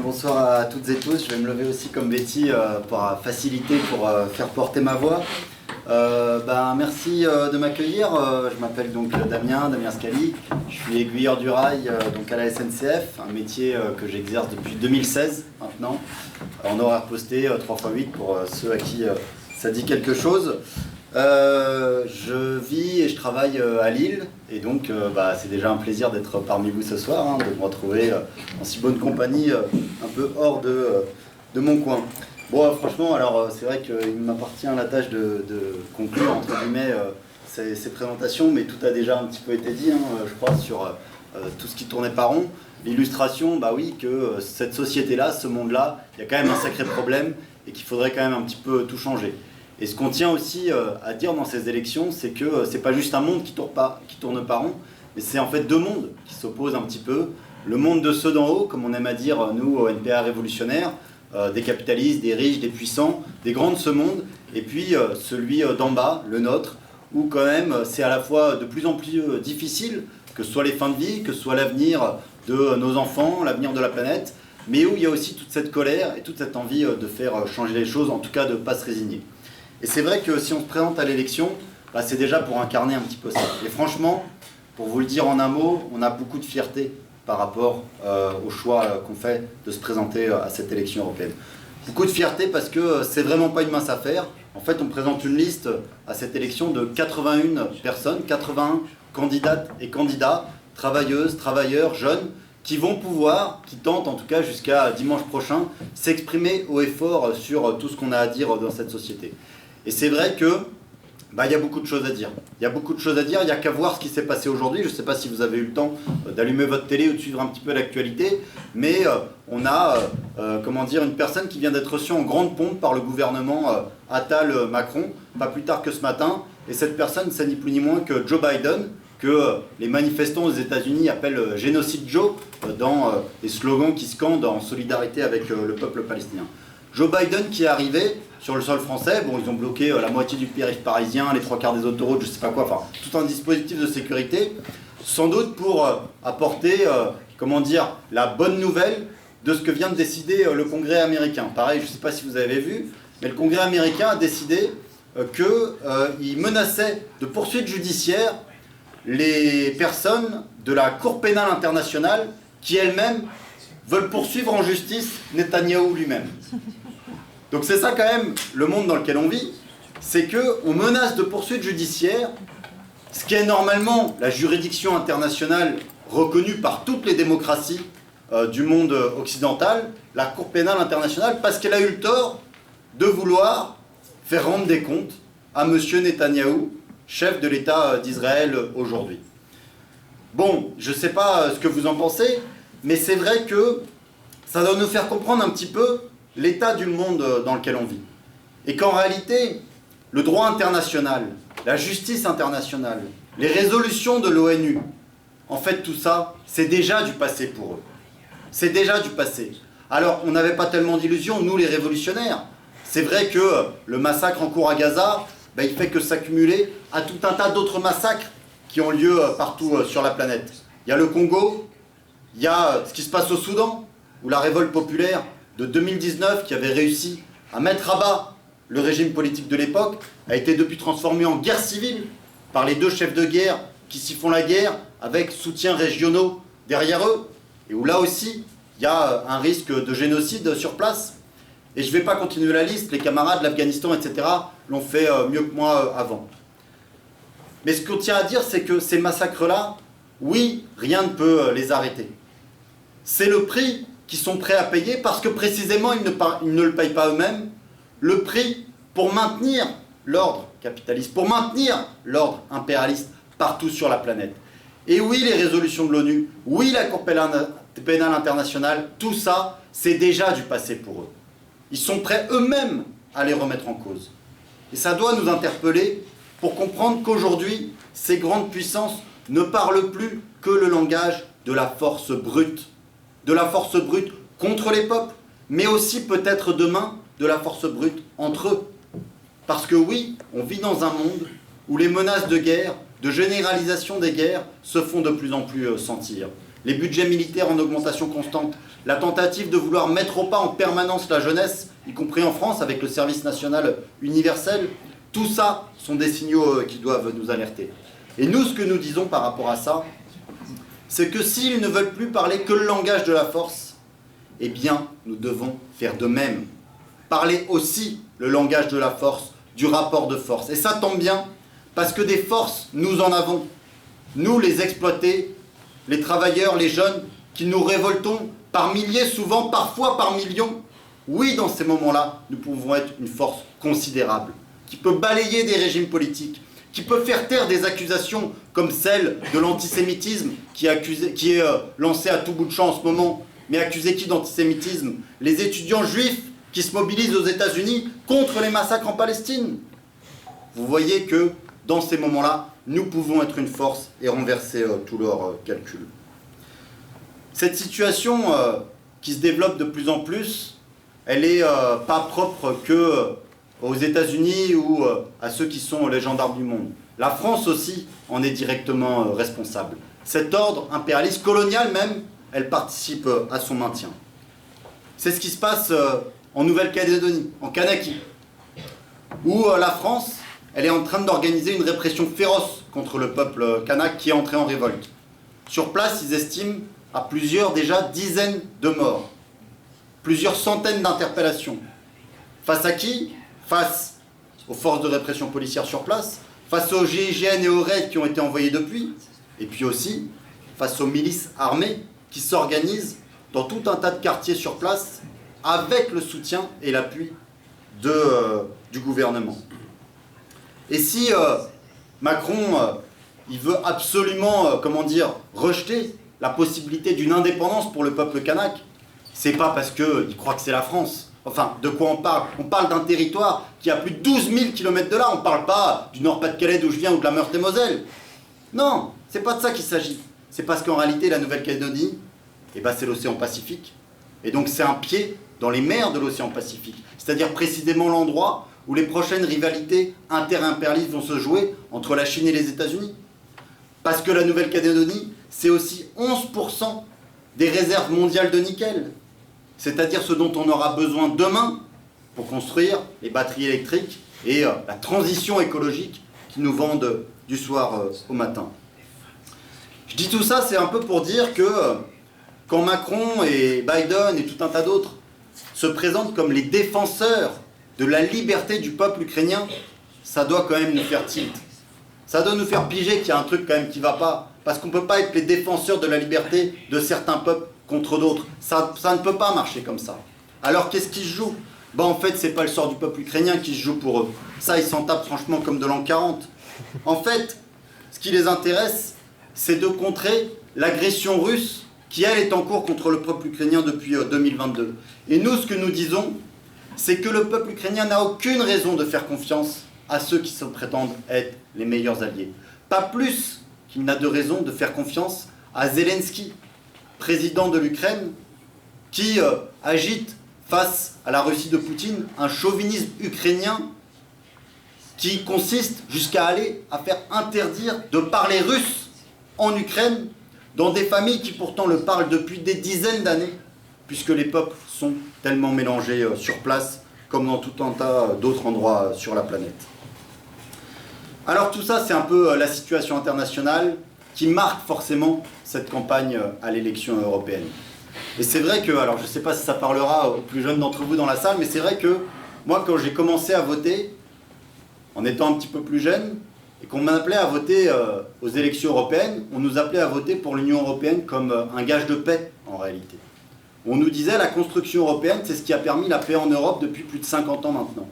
bonsoir à toutes et tous. Je vais me lever aussi comme Betty pour faciliter, pour faire porter ma voix. Merci de m'accueillir. Je m'appelle donc Damien Scali. Je suis aiguilleur du rail donc à la SNCF, un métier que j'exerce depuis 2016 maintenant, en horaire posté 3x8 pour ceux à qui ça dit quelque chose. Je vis et je travaille à Lille et donc c'est déjà un plaisir d'être parmi vous ce soir, de me retrouver en si bonne compagnie, un peu hors de mon coin. Bon, franchement, alors c'est vrai qu'il m'appartient la tâche de conclure entre guillemets ces présentations, mais tout a déjà un petit peu été dit, je crois, sur tout ce qui tournait par rond. L'illustration, oui, que cette société-là, ce monde-là, il y a quand même un sacré problème et qu'il faudrait quand même un petit peu tout changer. Et ce qu'on tient aussi à dire dans ces élections, c'est que c'est pas juste un monde qui tourne par rond, mais c'est en fait deux mondes qui s'opposent un petit peu. Le monde de ceux d'en haut, comme on aime à dire nous au NPA révolutionnaire, des capitalistes, des riches, des puissants, des grands de ce monde, et puis celui d'en bas, le nôtre, où quand même c'est à la fois de plus en plus difficile, que ce soit les fins de vie, que ce soit l'avenir de nos enfants, l'avenir de la planète, mais où il y a aussi toute cette colère et toute cette envie de faire changer les choses, en tout cas de ne pas se résigner. Et c'est vrai que si on se présente à l'élection, c'est déjà pour incarner un petit peu ça. Et franchement, pour vous le dire en un mot, on a beaucoup de fierté par rapport au choix qu'on fait de se présenter à cette élection européenne. Beaucoup de fierté parce que c'est vraiment pas une mince affaire. En fait, on présente une liste à cette élection de 81 personnes, 81 candidates et candidats, travailleuses, travailleurs, jeunes, qui vont pouvoir, qui tentent en tout cas jusqu'à dimanche prochain, s'exprimer haut et fort sur tout ce qu'on a à dire dans cette société. Et c'est vrai que il y a beaucoup de choses à dire. Il y a beaucoup de choses à dire, il n'y a qu'à voir ce qui s'est passé aujourd'hui. Je ne sais pas si vous avez eu le temps d'allumer votre télé ou de suivre un petit peu l'actualité, mais on a une personne qui vient d'être reçue en grande pompe par le gouvernement Attal-Macron, pas plus tard que ce matin. Et cette personne, c'est ni plus ni moins que Joe Biden, que les manifestants aux États-Unis appellent Génocide Joe, dans les slogans qui scandent en solidarité avec le peuple palestinien. Joe Biden qui est arrivé sur le sol français, ils ont bloqué la moitié du périph' parisien, les 3/4 des autoroutes, je sais pas quoi, enfin tout un dispositif de sécurité, sans doute pour apporter, la bonne nouvelle de ce que vient de décider le Congrès américain. Pareil, je sais pas si vous avez vu, mais le Congrès américain a décidé qu'il menaçait de poursuites judiciaires les personnes de la Cour pénale internationale qui elles-mêmes veulent poursuivre en justice Netanyahou lui-même. Donc c'est ça quand même le monde dans lequel on vit, c'est qu'on menace de poursuites judiciaires, ce qui est normalement la juridiction internationale reconnue par toutes les démocraties du monde occidental, la Cour pénale internationale, parce qu'elle a eu le tort de vouloir faire rendre des comptes à M. Netanyahou, chef de l'État d'Israël aujourd'hui. Bon, je ne sais pas ce que vous en pensez, mais c'est vrai que ça doit nous faire comprendre un petit peu l'état du monde dans lequel on vit. Et qu'en réalité, le droit international, la justice internationale, les résolutions de l'ONU, en fait tout ça, c'est déjà du passé pour eux. C'est déjà du passé. Alors, on n'avait pas tellement d'illusions, nous les révolutionnaires. C'est vrai que le massacre en cours à Gaza, il fait que s'accumuler à tout un tas d'autres massacres qui ont lieu partout sur la planète. Il y a le Congo, il y a ce qui se passe au Soudan, où la révolte populaire de 2019, qui avait réussi à mettre à bas le régime politique de l'époque, a été depuis transformée en guerre civile par les deux chefs de guerre qui s'y font la guerre avec soutiens régionaux derrière eux, et où là aussi, il y a un risque de génocide sur place. Et je ne vais pas continuer la liste, les camarades de l'Afghanistan, etc., l'ont fait mieux que moi avant. Mais ce qu'on tient à dire, c'est que ces massacres-là, oui, rien ne peut les arrêter. C'est le prix qu'ils sont prêts à payer parce que précisément ils ne le payent pas eux-mêmes, le prix pour maintenir l'ordre capitaliste, pour maintenir l'ordre impérialiste partout sur la planète. Et oui, les résolutions de l'ONU, oui, la Cour pénale internationale, tout ça, c'est déjà du passé pour eux. Ils sont prêts eux-mêmes à les remettre en cause. Et ça doit nous interpeller pour comprendre qu'aujourd'hui, ces grandes puissances ne parlent plus que le langage de la force brute. De la force brute contre les peuples, mais aussi peut-être demain de la force brute entre eux. Parce que oui, on vit dans un monde où les menaces de guerre, de généralisation des guerres, se font de plus en plus sentir. les budgets militaires en augmentation constante, la tentative de vouloir mettre au pas en permanence la jeunesse, y compris en France avec le service national universel, tout ça sont des signaux qui doivent nous alerter. Et nous, ce que nous disons par rapport à ça, c'est que s'ils ne veulent plus parler que le langage de la force, eh bien, nous devons faire de même. Parler aussi le langage de la force, du rapport de force. Et ça tombe bien, parce que des forces, nous en avons. Nous, les exploités, les travailleurs, les jeunes, qui nous révoltons par milliers, souvent, parfois par millions. Oui, dans ces moments-là, nous pouvons être une force considérable, qui peut balayer des régimes politiques, qui peut faire taire des accusations comme celle de l'antisémitisme qui est lancée à tout bout de champ en ce moment. Mais accuser qui d'antisémitisme? Les étudiants juifs qui se mobilisent aux États-Unis contre les massacres en Palestine. Vous voyez que dans ces moments-là, nous pouvons être une force et renverser tous leurs calculs. Cette situation qui se développe de plus en plus, elle n'est pas propre que aux États-Unis ou à ceux qui sont les gendarmes du monde. La France aussi en est directement responsable. Cet ordre impérialiste, colonial même, elle participe à son maintien. C'est ce qui se passe en Nouvelle-Calédonie, en Kanaki, où la France, elle est en train d'organiser une répression féroce contre le peuple kanak qui est entré en révolte. Sur place, ils estiment à plusieurs déjà dizaines de morts, plusieurs centaines d'interpellations. Face à qui? Face aux forces de répression policière sur place, face aux GIGN et aux raids qui ont été envoyés depuis, et puis aussi face aux milices armées qui s'organisent dans tout un tas de quartiers sur place avec le soutien et l'appui du gouvernement. Et si Macron il veut absolument rejeter la possibilité d'une indépendance pour le peuple kanak, c'est pas parce qu'il croit que c'est la France. Enfin, de quoi on parle? On parle d'un territoire qui a plus de 12 000 km de là. On ne parle pas du Nord-Pas-de-Calais d'où je viens ou de la Meurthe-et-Moselle. Non, c'est pas de ça qu'il s'agit. C'est parce qu'en réalité, la Nouvelle-Calédonie, c'est l'océan Pacifique. Et donc c'est un pied dans les mers de l'océan Pacifique. C'est-à-dire précisément l'endroit où les prochaines rivalités inter-impérialistes vont se jouer entre la Chine et les États-Unis. Parce que la Nouvelle-Calédonie, c'est aussi 11% des réserves mondiales de nickel. C'est-à-dire ce dont on aura besoin demain pour construire les batteries électriques et la transition écologique qui nous vendent du soir au matin. Je dis tout ça, c'est un peu pour dire que quand Macron et Biden et tout un tas d'autres se présentent comme les défenseurs de la liberté du peuple ukrainien, ça doit quand même nous faire tilt. Ça doit nous faire piger qu'il y a un truc quand même qui ne va pas. Parce qu'on ne peut pas être les défenseurs de la liberté de certains peuples contre d'autres. Ça ne peut pas marcher comme ça. Alors qu'est-ce qui se joue? En fait, c'est pas le sort du peuple ukrainien qui se joue pour eux. Ça, ils s'en tapent franchement comme de l'an 40. En fait, ce qui les intéresse, c'est de contrer l'agression russe qui, elle, est en cours contre le peuple ukrainien depuis 2022. Et nous, ce que nous disons, c'est que le peuple ukrainien n'a aucune raison de faire confiance à ceux qui se prétendent être les meilleurs alliés. Pas plus qu'il n'a de raison de faire confiance à Zelensky, président de l'Ukraine, qui agite face à la Russie de Poutine un chauvinisme ukrainien qui consiste jusqu'à aller à faire interdire de parler russe en Ukraine dans des familles qui pourtant le parlent depuis des dizaines d'années, puisque les peuples sont tellement mélangés sur place comme dans tout un tas d'autres endroits sur la planète. Alors tout ça, c'est un peu la situation internationale qui marque forcément cette campagne à l'élection européenne. Et c'est vrai que, alors je ne sais pas si ça parlera aux plus jeunes d'entre vous dans la salle, mais c'est vrai que moi, quand j'ai commencé à voter, en étant un petit peu plus jeune, et qu'on m'appelait à voter aux élections européennes, on nous appelait à voter pour l'Union européenne comme un gage de paix, en réalité. On nous disait la construction européenne, c'est ce qui a permis la paix en Europe depuis plus de 50 ans maintenant.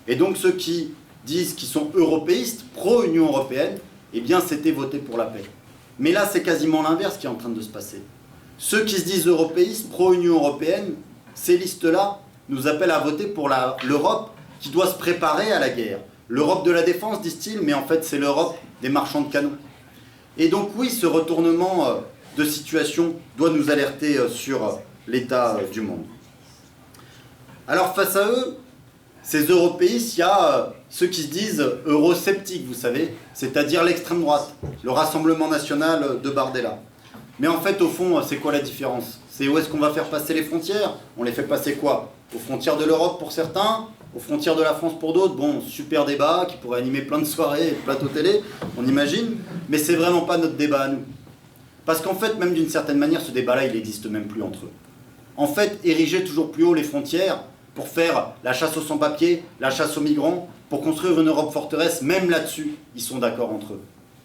Et donc ceux qui disent qu'ils sont européistes, pro-Union européenne, eh bien c'était voter pour la paix. Mais là, c'est quasiment l'inverse qui est en train de se passer. Ceux qui se disent européistes, pro-Union européenne, ces listes-là nous appellent à voter pour l'Europe qui doit se préparer à la guerre. L'Europe de la défense, disent-ils, mais en fait c'est l'Europe des marchands de canons. Et donc oui, ce retournement de situation doit nous alerter sur l'état du monde. Alors face à eux, ces européistes, il y a ceux qui se disent eurosceptiques, vous savez, c'est-à-dire l'extrême droite, le Rassemblement national de Bardella. Mais en fait, au fond, c'est quoi la différence? C'est où est-ce qu'on va faire passer les frontières? On les fait passer quoi? Aux frontières de l'Europe pour certains, aux frontières de la France pour d'autres. Bon, super débat qui pourrait animer plein de soirées et de plateaux télé, on imagine. Mais c'est vraiment pas notre débat à nous. Parce qu'en fait, même d'une certaine manière, ce débat-là, il n'existe même plus entre eux. En fait, ériger toujours plus haut les frontières pour faire la chasse aux sans-papiers, la chasse aux migrants, pour construire une Europe forteresse, même là-dessus, ils sont d'accord entre eux.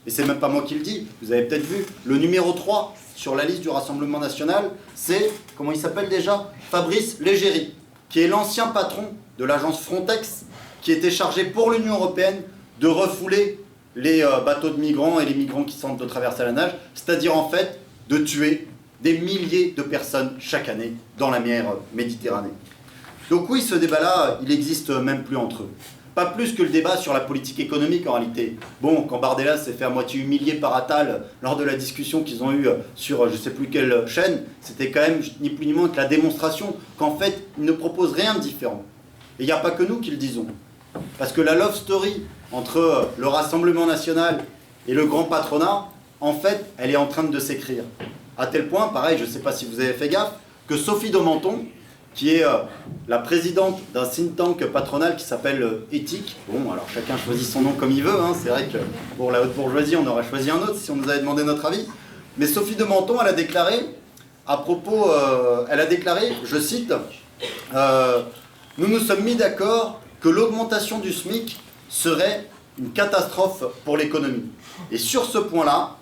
Et c'est même pas moi qui le dis, vous avez peut-être vu, le numéro 3 sur la liste du Rassemblement National, c'est, comment il s'appelle déjà? Fabrice Leggeri, qui est l'ancien patron de l'agence Frontex, qui était chargé pour l'Union Européenne de refouler les bateaux de migrants et les migrants qui tentent de traverser la nage, c'est-à-dire en fait de tuer des milliers de personnes chaque année dans la mer Méditerranée. Donc oui, ce débat-là, il n'existe même plus entre eux. Pas plus que le débat sur la politique économique en réalité. Bon, quand Bardella s'est fait à moitié humilier par Attal lors de la discussion qu'ils ont eue sur je ne sais plus quelle chaîne, c'était quand même ni plus ni moins que la démonstration qu'en fait, ils ne proposent rien de différent. Et il n'y a pas que nous qui le disons. Parce que la love story entre le Rassemblement National et le grand patronat, en fait, elle est en train de s'écrire. À tel point, pareil, je ne sais pas si vous avez fait gaffe, que Sophie de Menton, qui est la présidente d'un think tank patronal qui s'appelle Éthique. Bon, alors chacun choisit son nom comme il veut, hein. C'est vrai que pour la haute bourgeoisie, on aurait choisi un autre si on nous avait demandé notre avis. Mais Sophie de Menton, elle a déclaré, à propos, je cite, nous nous sommes mis d'accord que l'augmentation du SMIC serait une catastrophe pour l'économie. Et sur ce point-là,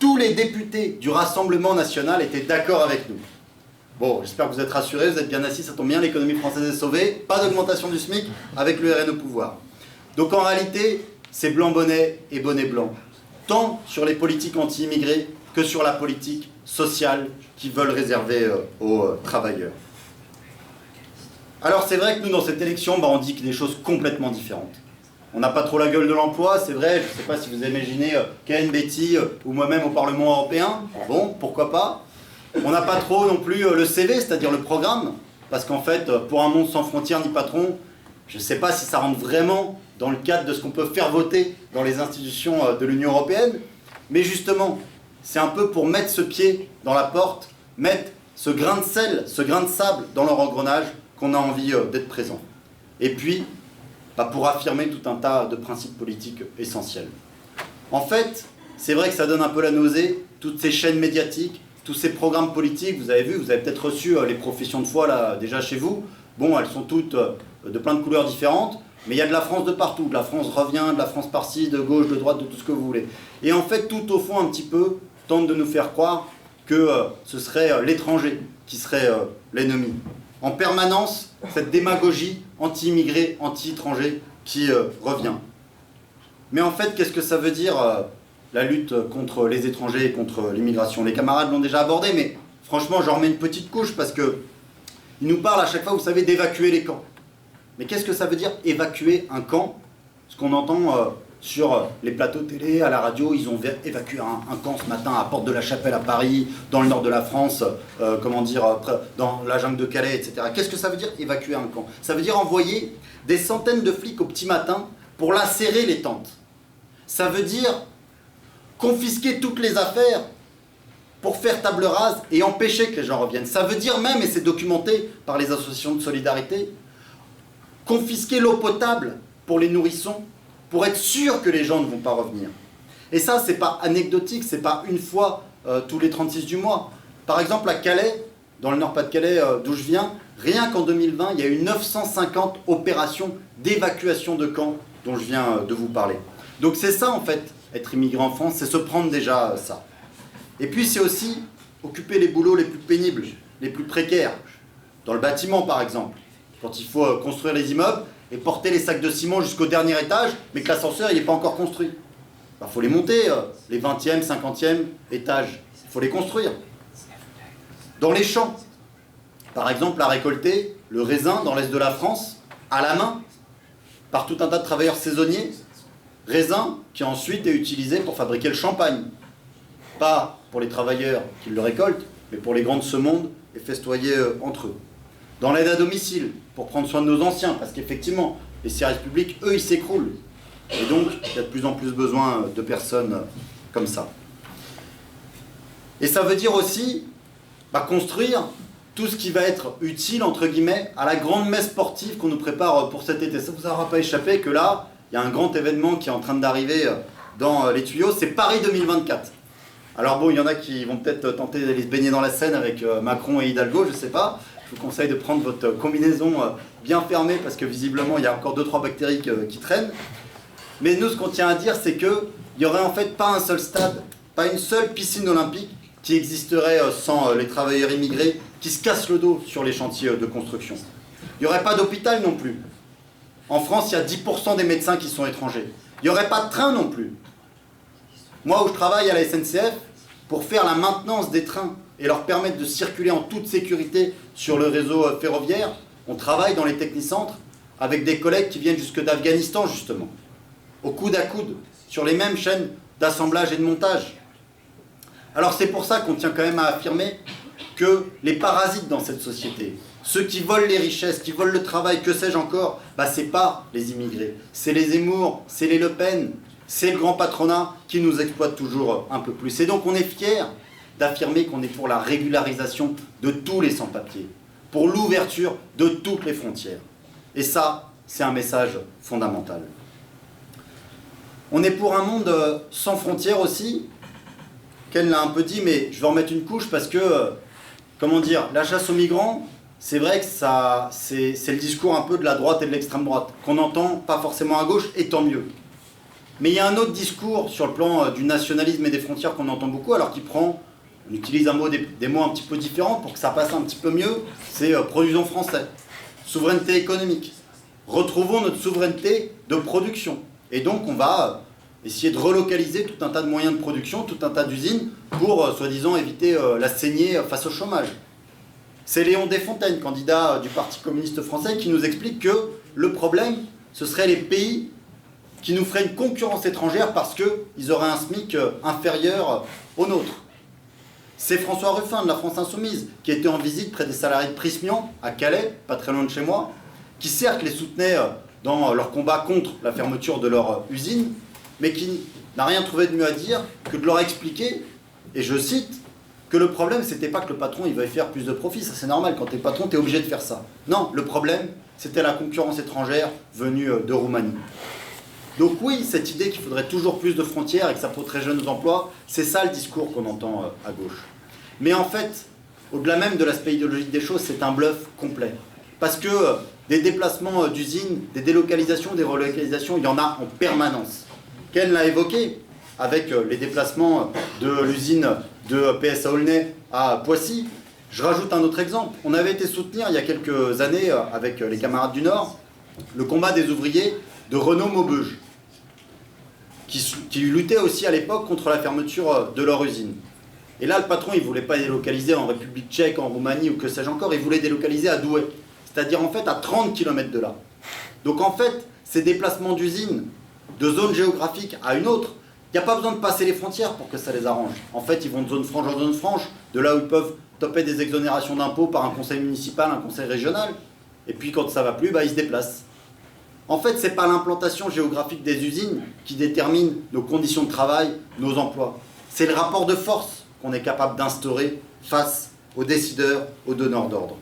tous les députés du Rassemblement National étaient d'accord avec nous. Bon, j'espère que vous êtes rassurés, vous êtes bien assis, ça tombe bien, l'économie française est sauvée, pas d'augmentation du SMIC avec le RN au pouvoir. Donc en réalité, c'est blanc bonnet et bonnet blanc, tant sur les politiques anti-immigrés que sur la politique sociale qu'ils veulent réserver aux travailleurs. Alors c'est vrai que nous, dans cette élection, on dit des choses complètement différentes. On n'a pas trop la gueule de l'emploi, c'est vrai, je ne sais pas si vous imaginez Ken, Betty ou moi-même au Parlement européen, bon, pourquoi pas. On n'a pas trop non plus le CV, c'est-à-dire le programme, parce qu'en fait, pour un monde sans frontières ni patron, je ne sais pas si ça rentre vraiment dans le cadre de ce qu'on peut faire voter dans les institutions de l'Union européenne, mais justement, c'est un peu pour mettre ce pied dans la porte, mettre ce grain de sel, ce grain de sable dans leur engrenage qu'on a envie d'être présent. Et puis, pour affirmer tout un tas de principes politiques essentiels. En fait, c'est vrai que ça donne un peu la nausée, toutes ces chaînes médiatiques, tous ces programmes politiques, vous avez vu, vous avez peut-être reçu les professions de foi là, déjà chez vous. Bon, elles sont toutes de plein de couleurs différentes, mais il y a de la France de partout. De la France revient, de la France par-ci, de gauche, de droite, de tout ce que vous voulez. Et en fait, tout au fond, un petit peu, tente de nous faire croire que ce serait l'étranger qui serait l'ennemi. En permanence, cette démagogie anti-immigré, anti-étranger qui revient. Mais en fait, qu'est-ce que ça veut dire la lutte contre les étrangers et contre l'immigration? Les camarades l'ont déjà abordé, mais franchement, j'en remets une petite couche parce que ils nous parlent à chaque fois, vous savez, d'évacuer les camps. Mais qu'est-ce que ça veut dire évacuer un camp? Ce qu'on entend sur les plateaux télé, à la radio, ils ont évacué un camp ce matin à Porte de la Chapelle à Paris, dans le nord de la France, dans la jungle de Calais, etc. Qu'est-ce que ça veut dire évacuer un camp? Ça veut dire envoyer des centaines de flics au petit matin pour lacérer les tentes. Ça veut dire confisquer toutes les affaires pour faire table rase et empêcher que les gens reviennent. Ça veut dire même, et c'est documenté par les associations de solidarité, confisquer l'eau potable pour les nourrissons, pour être sûr que les gens ne vont pas revenir. Et ça, c'est pas anecdotique, c'est pas une fois tous les 36 du mois. Par exemple, à Calais, dans le Nord-Pas-de-Calais d'où je viens, rien qu'en 2020, il y a eu 950 opérations d'évacuation de camps dont je viens de vous parler. Donc c'est ça, en fait, être immigré en France, c'est se prendre déjà ça. Et puis c'est aussi occuper les boulots les plus pénibles, les plus précaires. Dans le bâtiment, par exemple, quand il faut construire les immeubles et porter les sacs de ciment jusqu'au dernier étage, mais que l'ascenseur il n'est pas encore construit. Il faut les monter, les 20e, 50e étages. Il faut les construire. Dans les champs, par exemple, à récolter le raisin dans l'est de la France, à la main, par tout un tas de travailleurs saisonniers, raisin qui ensuite est utilisé pour fabriquer le champagne. Pas pour les travailleurs qui le récoltent, mais pour les grandes semondes et festoyer entre eux. Dans l'aide à domicile, pour prendre soin de nos anciens, parce qu'effectivement, les services publics, eux, ils s'écroulent. Et donc, il y a de plus en plus besoin de personnes comme ça. Et ça veut dire aussi construire tout ce qui va être utile, entre guillemets, à la grande messe sportive qu'on nous prépare pour cet été. Ça ne vous aura pas échappé que là, il y a un grand événement qui est en train d'arriver dans les tuyaux, c'est Paris 2024. Alors bon, il y en a qui vont peut-être tenter d'aller se baigner dans la Seine avec Macron et Hidalgo, je ne sais pas. Je vous conseille de prendre votre combinaison bien fermée parce que visiblement, il y a encore 2-3 bactéries qui traînent. Mais nous, ce qu'on tient à dire, c'est qu'il n'y aurait en fait pas un seul stade, pas une seule piscine olympique qui existerait sans les travailleurs immigrés qui se cassent le dos sur les chantiers de construction. Il n'y aurait pas d'hôpital non plus. En France, il y a 10% des médecins qui sont étrangers. Il n'y aurait pas de train non plus. Moi, où je travaille à la SNCF, pour faire la maintenance des trains et leur permettre de circuler en toute sécurité sur le réseau ferroviaire, on travaille dans les technicentres avec des collègues qui viennent jusque d'Afghanistan, justement, au coude à coude, sur les mêmes chaînes d'assemblage et de montage. Alors c'est pour ça qu'on tient quand même à affirmer que les parasites dans cette société, ceux qui volent les richesses, qui volent le travail, que sais-je encore, c'est pas les immigrés, c'est les Zemmour, c'est les Le Pen, c'est le grand patronat qui nous exploite toujours un peu plus. Et donc on est fiers d'affirmer qu'on est pour la régularisation de tous les sans-papiers, pour l'ouverture de toutes les frontières. Et ça, c'est un message fondamental. On est pour un monde sans frontières aussi. Ken l'a un peu dit, mais je vais en mettre une couche parce que, comment dire, la chasse aux migrants, c'est vrai que c'est le discours un peu de la droite et de l'extrême droite, qu'on n'entend pas forcément à gauche, et tant mieux. Mais il y a un autre discours sur le plan du nationalisme et des frontières qu'on entend beaucoup, alors qu'il prend, on utilise des mots un petit peu différents pour que ça passe un petit peu mieux, c'est produisons français, souveraineté économique. Retrouvons notre souveraineté de production. Et donc on va essayer de relocaliser tout un tas de moyens de production, tout un tas d'usines, pour, soi-disant, éviter la saignée face au chômage. C'est Léon Desfontaines, candidat du Parti communiste français, qui nous explique que le problème, ce serait les pays qui nous feraient une concurrence étrangère parce qu'ils auraient un SMIC inférieur au nôtre. C'est François Ruffin de la France Insoumise, qui était en visite près des salariés de Prysmian, à Calais, pas très loin de chez moi, qui certes les soutenait dans leur combat contre la fermeture de leur usine, mais qui n'a rien trouvé de mieux à dire que de leur expliquer, et je cite, que le problème, c'était pas que le patron il veuille faire plus de profit, ça c'est normal, quand t'es patron, t'es obligé de faire ça. Non, le problème, c'était la concurrence étrangère venue de Roumanie. Donc oui, cette idée qu'il faudrait toujours plus de frontières et que ça protégerait nos emplois, c'est ça le discours qu'on entend à gauche. Mais en fait, au-delà même de l'aspect idéologique des choses, c'est un bluff complet. Parce que des déplacements d'usines, des délocalisations, des relocalisations, il y en a en permanence. Ken l'a évoqué avec les déplacements de l'usine de PSA Aulnay à Poissy. Je rajoute un autre exemple. On avait été soutenir il y a quelques années avec les camarades du Nord le combat des ouvriers de Renault-Maubeuge qui luttaient aussi à l'époque contre la fermeture de leur usine. Et là, le patron, il ne voulait pas délocaliser en République tchèque, en Roumanie ou que sais-je encore, il voulait délocaliser à Douai, c'est-à-dire en fait à 30 km de là. Donc en fait, ces déplacements d'usines, de zone géographique à une autre, il n'y a pas besoin de passer les frontières pour que ça les arrange. En fait, ils vont de zone franche en zone franche, de là où ils peuvent toper des exonérations d'impôts par un conseil municipal, un conseil régional, et puis quand ça ne va plus, ils se déplacent. En fait, ce n'est pas l'implantation géographique des usines qui détermine nos conditions de travail, nos emplois. C'est le rapport de force qu'on est capable d'instaurer face aux décideurs, aux donneurs d'ordre.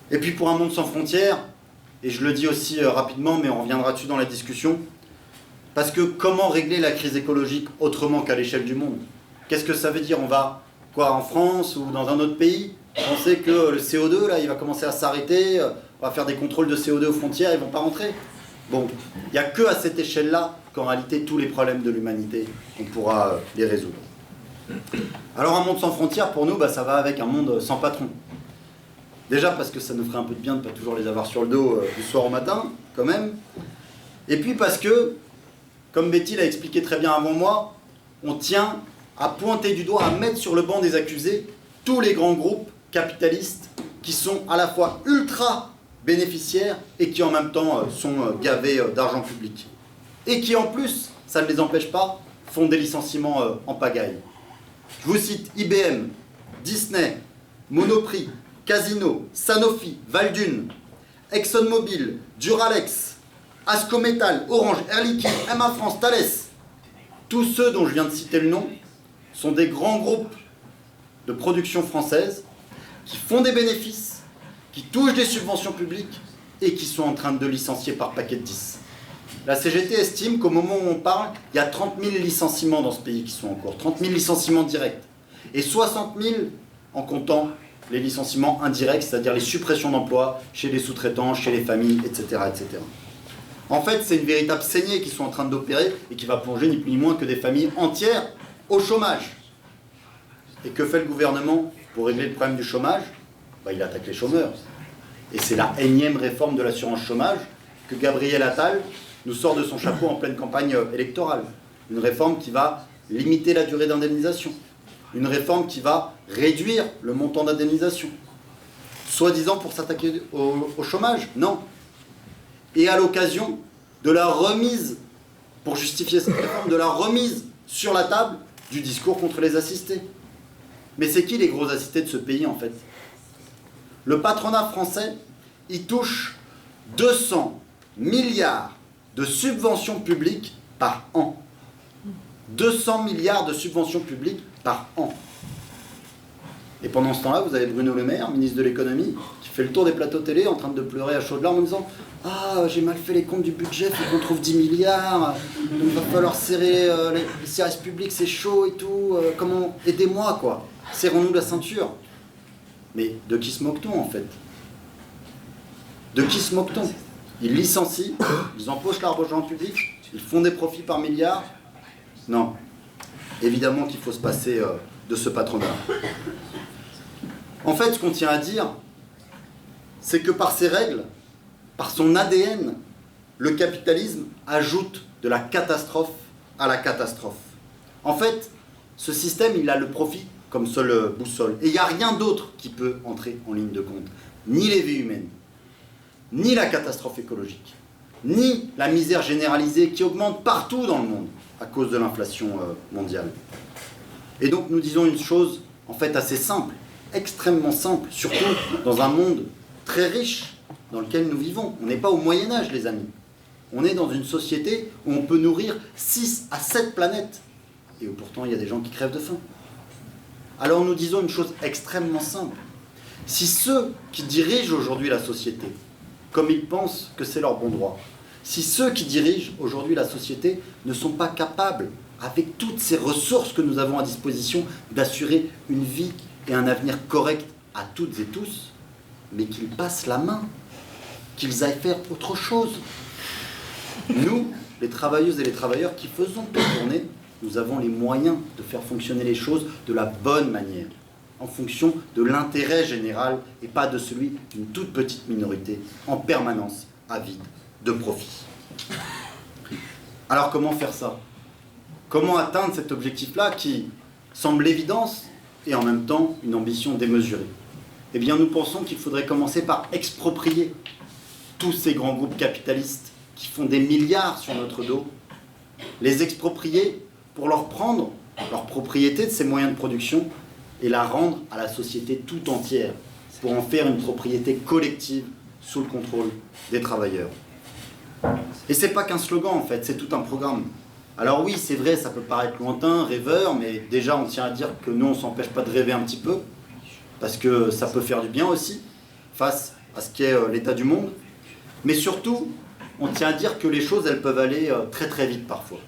Et puis pour un monde sans frontières, et je le dis aussi rapidement, mais on reviendra dessus dans la discussion, parce que comment régler la crise écologique autrement qu'à l'échelle du monde? Qu'est-ce que ça veut dire? On va, en France ou dans un autre pays, penser que le CO2, là, il va commencer à s'arrêter, on va faire des contrôles de CO2 aux frontières, ils ne vont pas rentrer. Bon, il n'y a que à cette échelle-là qu'en réalité, tous les problèmes de l'humanité, on pourra les résoudre. Alors un monde sans frontières, pour nous, ça va avec un monde sans patron. Déjà parce que ça nous ferait un peu de bien de ne pas toujours les avoir sur le dos du soir au matin, quand même. Et puis parce que, comme Betty l'a expliqué très bien avant moi, on tient à pointer du doigt, à mettre sur le banc des accusés tous les grands groupes capitalistes qui sont à la fois ultra bénéficiaires et qui en même temps sont gavés d'argent public. Et qui en plus, ça ne les empêche pas, font des licenciements en pagaille. Je vous cite IBM, Disney, Monoprix, Casino, Sanofi, Valdune, ExxonMobil, Duralex, Ascométal, Orange, Air Liquide, MA France, Thales. Tous ceux dont je viens de citer le nom sont des grands groupes de production française qui font des bénéfices, qui touchent des subventions publiques et qui sont en train de licencier par paquet de 10. La CGT estime qu'au moment où on parle, il y a 30 000 licenciements dans ce pays qui sont en cours, 30 000 licenciements directs, et 60 000 en comptant les licenciements indirects, c'est-à-dire les suppressions d'emplois chez les sous-traitants, chez les familles, etc. etc. En fait, c'est une véritable saignée qu'ils sont en train d'opérer et qui va plonger ni plus ni moins que des familles entières au chômage. Et que fait le gouvernement pour régler le problème du chômage? Il attaque les chômeurs. Et c'est la énième réforme de l'assurance chômage que Gabriel Attal nous sort de son chapeau en pleine campagne électorale. Une réforme qui va limiter la durée d'indemnisation. Une réforme qui va réduire le montant d'indemnisation. Soi-disant pour s'attaquer au chômage? Non. Et à l'occasion de la remise, pour justifier cette réforme, de la remise sur la table du discours contre les assistés. Mais c'est qui les gros assistés de ce pays en fait? Le patronat français, il touche 200 milliards de subventions publiques par an. 200 milliards de subventions publiques par an. Et pendant ce temps-là, vous avez Bruno Le Maire, ministre de l'économie, qui fait le tour des plateaux télé en train de pleurer à chaudes larmes en disant « Ah, j'ai mal fait les comptes du budget, il faut qu'on trouve 10 milliards, donc il va falloir serrer les services publics, c'est chaud et tout, comment, aidez-moi quoi, serrons-nous la ceinture ». Mais de qui se moque-t-on en fait? De qui se moque-t-on? Ils licencient, ils empochent l'argent public, ils font des profits par milliards. Non, évidemment qu'il faut se passer de ce patronat. En fait, ce qu'on tient à dire, c'est que par ses règles, par son ADN, le capitalisme ajoute de la catastrophe à la catastrophe. En fait, ce système, il a le profit comme seule boussole. Et il n'y a rien d'autre qui peut entrer en ligne de compte. Ni les vies humaines, ni la catastrophe écologique, ni la misère généralisée qui augmente partout dans le monde à cause de l'inflation mondiale. Et donc nous disons une chose en fait assez simple, extrêmement simple, surtout dans un monde très riche dans lequel nous vivons. On n'est pas au Moyen-Âge, les amis. On est dans une société où on peut nourrir 6 à 7 planètes. Et où pourtant il y a des gens qui crèvent de faim. Alors nous disons une chose extrêmement simple. Si ceux qui dirigent aujourd'hui la société, comme ils pensent que c'est leur bon droit, si ceux qui dirigent aujourd'hui la société ne sont pas capables, avec toutes ces ressources que nous avons à disposition, d'assurer une vie et un avenir correct à toutes et tous, mais qu'ils passent la main, qu'ils aillent faire autre chose. Nous, les travailleuses et les travailleurs qui faisons tourner, nous avons les moyens de faire fonctionner les choses de la bonne manière, en fonction de l'intérêt général et pas de celui d'une toute petite minorité en permanence avide de profit. Alors comment faire ça? Comment atteindre cet objectif-là qui semble l'évidence et en même temps une ambition démesurée? Eh bien nous pensons qu'il faudrait commencer par exproprier tous ces grands groupes capitalistes qui font des milliards sur notre dos, les exproprier pour leur prendre leur propriété de ces moyens de production et la rendre à la société tout entière, pour en faire une propriété collective sous le contrôle des travailleurs. Et c'est pas qu'un slogan en fait, c'est tout un programme. Alors oui, c'est vrai, ça peut paraître lointain, rêveur, mais déjà on tient à dire que nous on s'empêche pas de rêver un petit peu, parce que ça peut faire du bien aussi, face à ce qu'est l'état du monde. Mais surtout, on tient à dire que les choses, elles peuvent aller très très vite parfois.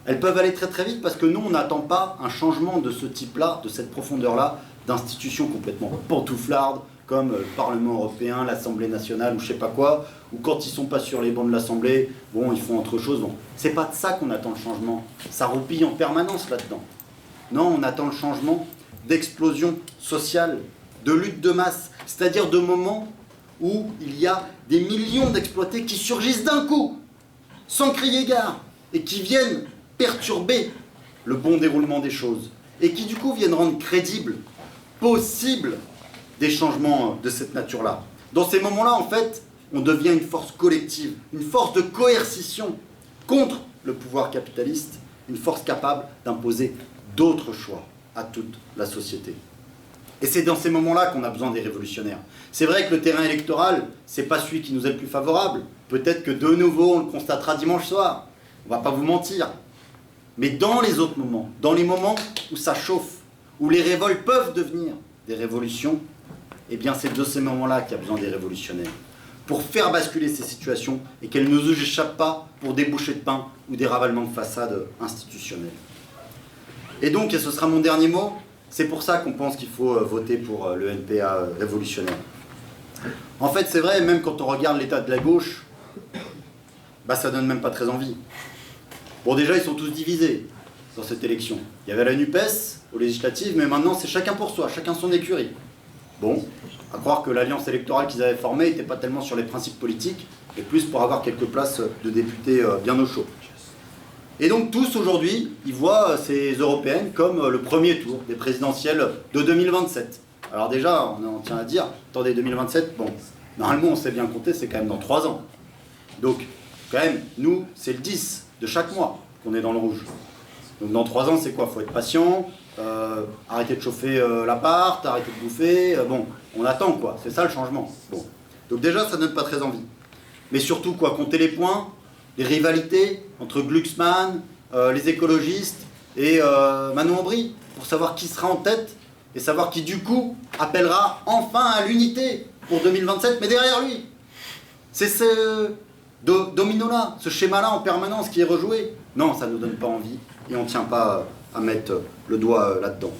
Elles peuvent aller très très vite parce que nous, on n'attend pas un changement de ce type-là, de cette profondeur-là, d'institutions complètement pantouflardes, comme le Parlement européen, l'Assemblée nationale ou je sais pas quoi, ou quand ils sont pas sur les bancs de l'Assemblée, bon, ils font autre chose. Bon, c'est pas de ça qu'on attend le changement. Ça roupille en permanence là-dedans. Non, on attend le changement d'explosion sociale, de lutte de masse, c'est-à-dire de moments où il y a des millions d'exploités qui surgissent d'un coup, sans crier gare, et qui viennent perturber le bon déroulement des choses, et qui du coup viennent rendre crédible, possible, des changements de cette nature-là. Dans ces moments-là, en fait, on devient une force collective, une force de coercition contre le pouvoir capitaliste, une force capable d'imposer d'autres choix à toute la société. Et c'est dans ces moments-là qu'on a besoin des révolutionnaires. C'est vrai que le terrain électoral, c'est pas celui qui nous est le plus favorable. Peut-être que de nouveau, on le constatera dimanche soir. On va pas vous mentir. Mais dans les autres moments, dans les moments où ça chauffe, où les révoltes peuvent devenir des révolutions, eh bien c'est de ces moments-là qu'il y a besoin des révolutionnaires. Pour faire basculer ces situations et qu'elles ne nous échappent pas pour des bouchées de pain ou des ravalements de façade institutionnels. Et donc, et ce sera mon dernier mot, c'est pour ça qu'on pense qu'il faut voter pour le NPA révolutionnaire. En fait, c'est vrai, même quand on regarde l'état de la gauche, bah, ça donne même pas très envie. Bon, déjà, ils sont tous divisés dans cette élection. Il y avait la NUPES aux législatives, mais maintenant, c'est chacun pour soi, chacun son écurie. Bon, à croire que l'alliance électorale qu'ils avaient formée n'était pas tellement sur les principes politiques, mais plus pour avoir quelques places de députés bien au chaud. Et donc tous aujourd'hui, ils voient ces européennes comme le premier tour des présidentielles de 2027. Alors déjà, on tient à dire, attendez, 2027, bon, normalement on sait bien compter, c'est quand même dans 3 ans. Donc, quand même, nous, c'est le 10 de chaque mois qu'on est dans le rouge. Donc dans 3 ans, c'est quoi? Faut être patient, arrêter de chauffer l'appart, arrêter de bouffer, bon, on attend quoi, c'est ça le changement. Bon. Donc déjà, ça donne pas très envie. Mais surtout quoi, compter les points, les rivalités entre Glucksmann, les écologistes et Manon Aubry, pour savoir qui sera en tête et savoir qui du coup appellera enfin à l'unité pour 2027, mais derrière lui. C'est ce domino-là, ce schéma-là en permanence qui est rejoué. Non, ça ne nous donne pas envie et on ne tient pas à mettre le doigt là-dedans.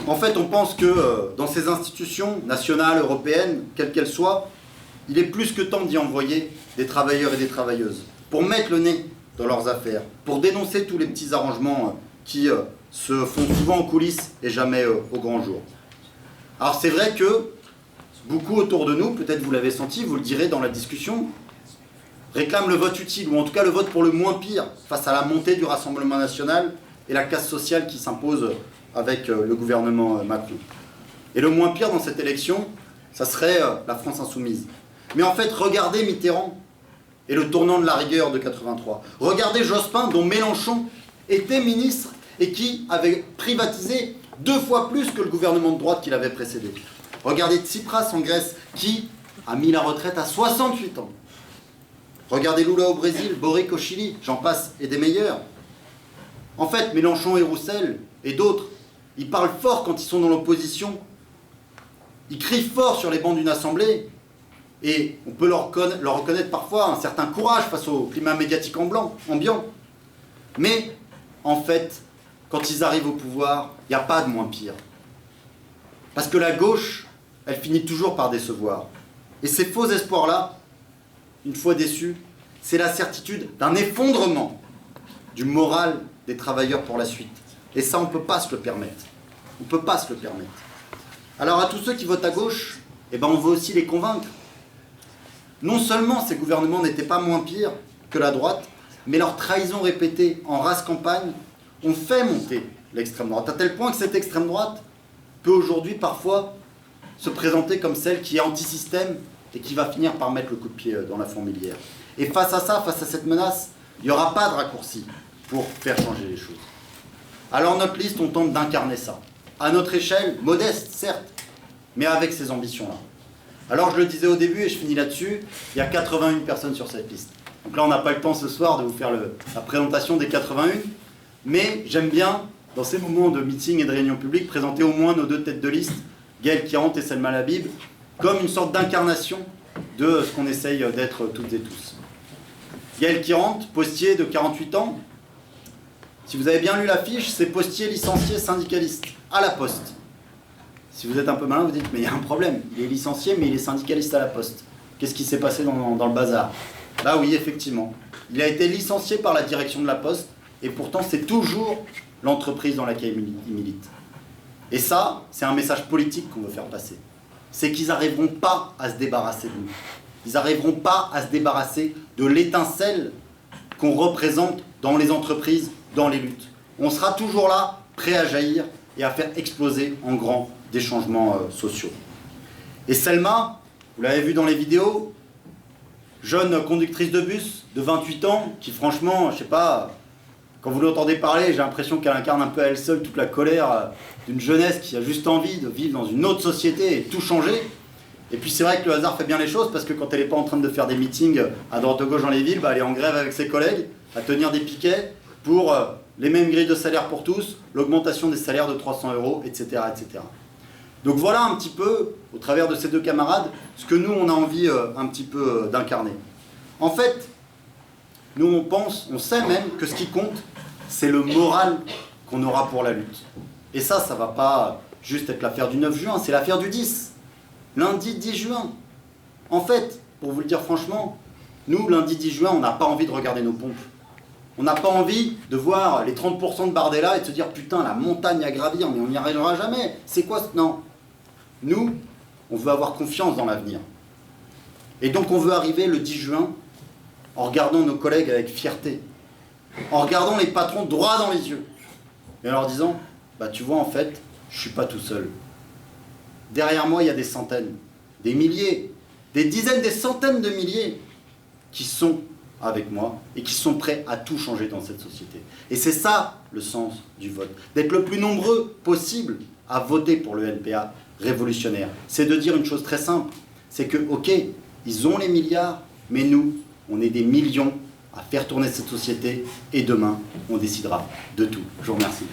En fait, on pense que dans ces institutions nationales, européennes, quelles qu'elles soient, il est plus que temps d'y envoyer des travailleurs et des travailleuses pour mettre le nez dans leurs affaires, pour dénoncer tous les petits arrangements qui se font souvent en coulisses et jamais au grand jour. Alors c'est vrai que beaucoup autour de nous, peut-être vous l'avez senti, vous le direz dans la discussion, réclament le vote utile, ou en tout cas le vote pour le moins pire, face à la montée du Rassemblement national et la casse sociale qui s'impose avec le gouvernement Macron. Et le moins pire dans cette élection, ça serait la France insoumise. Mais en fait, regardez Mitterrand et le tournant de la rigueur de 83. Regardez Jospin, dont Mélenchon était ministre et qui avait privatisé 2 fois plus que le gouvernement de droite qui l'avait précédé. Regardez Tsipras en Grèce, qui a mis la retraite à 68 ans. Regardez Lula au Brésil, Boric au Chili, j'en passe, et des meilleurs. En fait, Mélenchon et Roussel, et d'autres, ils parlent fort quand ils sont dans l'opposition. Ils crient fort sur les bancs d'une assemblée. Et on peut leur reconnaître parfois un certain courage face au climat médiatique ambiant. Mais, en fait, quand ils arrivent au pouvoir, il n'y a pas de moins pire. Parce que la gauche, elle finit toujours par décevoir. Et ces faux espoirs-là, une fois déçus, c'est la certitude d'un effondrement du moral des travailleurs pour la suite. Et ça, on ne peut pas se le permettre. On ne peut pas se le permettre. Alors à tous ceux qui votent à gauche, eh ben, on veut aussi les convaincre. Non seulement ces gouvernements n'étaient pas moins pires que la droite, mais leurs trahisons répétées en race campagne ont fait monter l'extrême droite, à tel point que cette extrême droite peut aujourd'hui parfois se présenter comme celle qui est anti-système et qui va finir par mettre le coup de pied dans la fourmilière. Et face à ça, face à cette menace, il n'y aura pas de raccourci pour faire changer les choses. Alors notre liste, on tente d'incarner ça. À notre échelle, modeste certes, mais avec ces ambitions-là. Alors je le disais au début et je finis là-dessus, il y a 81 personnes sur cette liste. Donc là on n'a pas le temps ce soir de vous faire la présentation des 81, mais j'aime bien, dans ces moments de meeting et de réunion publique, présenter au moins nos 2 têtes de liste, Gaël Kirant et Selma Labib, comme une sorte d'incarnation de ce qu'on essaye d'être toutes et tous. Gaël Kirant, postier de 48 ans. Si vous avez bien lu l'affiche, c'est postier licencié syndicaliste, à la Poste. Si vous êtes un peu malin, vous dites, mais il y a un problème. Il est licencié, mais il est syndicaliste à la Poste. Qu'est-ce qui s'est passé dans le bazar? Là, oui, effectivement. Il a été licencié par la direction de la Poste, et pourtant, c'est toujours l'entreprise dans laquelle il milite. Et ça, c'est un message politique qu'on veut faire passer. C'est qu'ils n'arriveront pas à se débarrasser de nous. Ils n'arriveront pas à se débarrasser de l'étincelle qu'on représente dans les entreprises, dans les luttes. On sera toujours là, prêt à jaillir et à faire exploser en grand des changements sociaux. Et Selma, vous l'avez vu dans les vidéos, jeune conductrice de bus de 28 ans, qui franchement, je sais pas, quand vous l'entendez parler, j'ai l'impression qu'elle incarne un peu à elle seule toute la colère d'une jeunesse qui a juste envie de vivre dans une autre société et tout changer. Et puis c'est vrai que le hasard fait bien les choses, parce que quand elle n'est pas en train de faire des meetings à droite à gauche dans les villes, elle est en grève avec ses collègues, à tenir des piquets pour les mêmes grilles de salaire pour tous, l'augmentation des salaires de 300 €, etc., etc. Donc voilà un petit peu, au travers de ces deux camarades, ce que nous on a envie un petit peu d'incarner. En fait, nous on sait même que ce qui compte, c'est le moral qu'on aura pour la lutte. Et ça va pas juste être l'affaire du 9 juin, c'est l'affaire du 10. Lundi 10 juin. En fait, pour vous le dire franchement, nous, lundi 10 juin, on n'a pas envie de regarder nos pompes. On n'a pas envie de voir les 30% de Bardella et de se dire « Putain, la montagne à gravir, mais on n'y arrivera jamais. C'est quoi ce... » Non. Nous, on veut avoir confiance dans l'avenir. Et donc, on veut arriver le 10 juin en regardant nos collègues avec fierté, en regardant les patrons droit dans les yeux, et en leur disant « Bah, tu vois, en fait, je ne suis pas tout seul. Derrière moi, il y a des centaines, des milliers, des dizaines, des centaines de milliers qui sont avec moi et qui sont prêts à tout changer dans cette société. » Et c'est ça le sens du vote. D'être le plus nombreux possible à voter pour le LPA révolutionnaire. C'est de dire une chose très simple, c'est que, ok, ils ont les milliards, mais nous, on est des millions à faire tourner cette société et demain, on décidera de tout. Je vous remercie.